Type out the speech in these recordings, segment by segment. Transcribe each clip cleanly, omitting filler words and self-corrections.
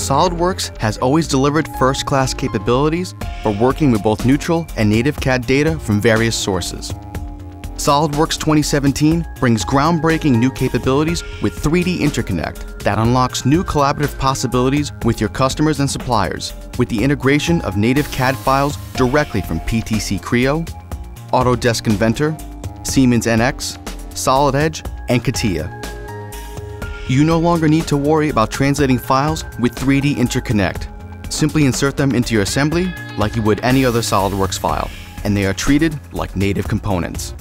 SolidWorks has always delivered first-class capabilities for working with both neutral and native CAD data from various sources. SolidWorks 2017 brings groundbreaking new capabilities with 3D Interconnect that unlocks new collaborative possibilities with your customers and suppliers with the integration of native CAD files directly from PTC Creo, Autodesk Inventor, Siemens NX, Solid Edge, and Catia. You no longer need to worry about translating files with 3D Interconnect. Simply insert them into your assembly like you would any other SolidWorks file, and they are treated like native components.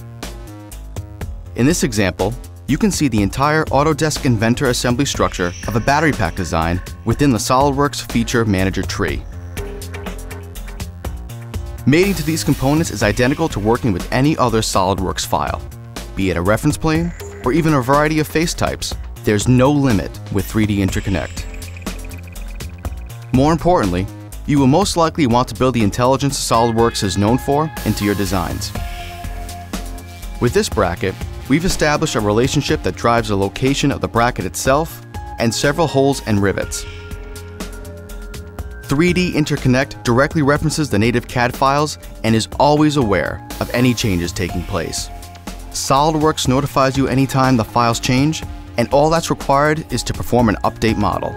In this example, you can see the entire Autodesk Inventor assembly structure of a battery pack design within the SolidWorks Feature Manager tree. Mating to these components is identical to working with any other SolidWorks file, be it a reference plane or even a variety of face types. There's no limit with 3D Interconnect. More importantly, you will most likely want to build the intelligence SolidWorks is known for into your designs. With this bracket, we've established a relationship that drives the location of the bracket itself and several holes and rivets. 3D Interconnect directly references the native CAD files and is always aware of any changes taking place. SolidWorks notifies you anytime the files change, and all that's required is to perform an update model.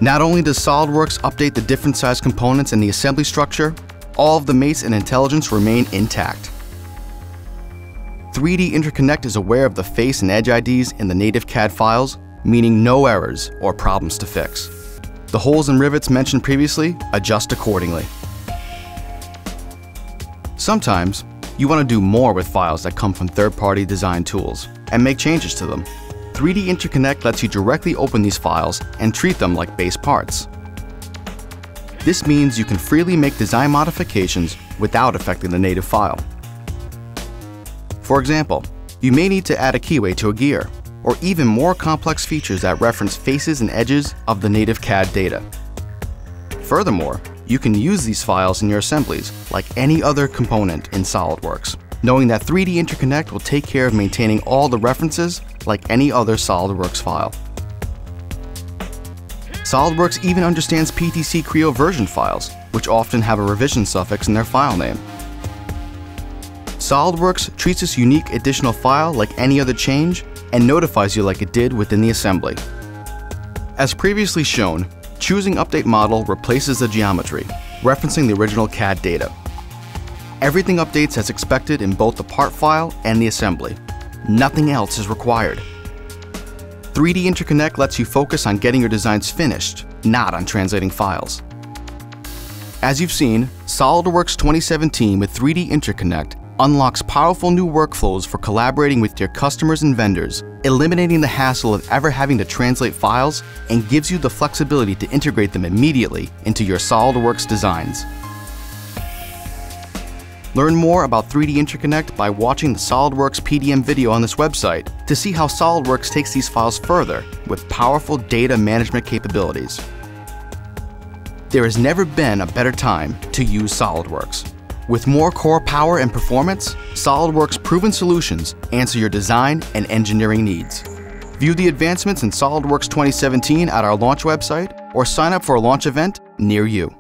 Not only does SolidWorks update the different size components in the assembly structure, all of the mates and intelligence remain intact. 3D Interconnect is aware of the face and edge IDs in the native CAD files, meaning no errors or problems to fix. The holes and rivets mentioned previously adjust accordingly. Sometimes, you want to do more with files that come from third-party design tools and make changes to them. 3D Interconnect lets you directly open these files and treat them like base parts. This means you can freely make design modifications without affecting the native file. For example, you may need to add a keyway to a gear, or even more complex features that reference faces and edges of the native CAD data. Furthermore, you can use these files in your assemblies like any other component in SolidWorks, knowing that 3D Interconnect will take care of maintaining all the references like any other SolidWorks file. SolidWorks even understands PTC Creo version files, which often have a revision suffix in their file name. SolidWorks treats this unique additional file like any other change and notifies you like it did within the assembly. As previously shown, choosing Update Model replaces the geometry, referencing the original CAD data. Everything updates as expected in both the part file and the assembly. Nothing else is required. 3D Interconnect lets you focus on getting your designs finished, not on translating files. As you've seen, SolidWorks 2017 with 3D Interconnect unlocks powerful new workflows for collaborating with your customers and vendors, eliminating the hassle of ever having to translate files, and gives you the flexibility to integrate them immediately into your SolidWorks designs. Learn more about 3D Interconnect by watching the SolidWorks PDM video on this website to see how SolidWorks takes these files further with powerful data management capabilities. There has never been a better time to use SolidWorks. With more core power and performance, SolidWorks' proven solutions answer your design and engineering needs. View the advancements in SolidWorks 2017 at our launch website or sign up for a launch event near you.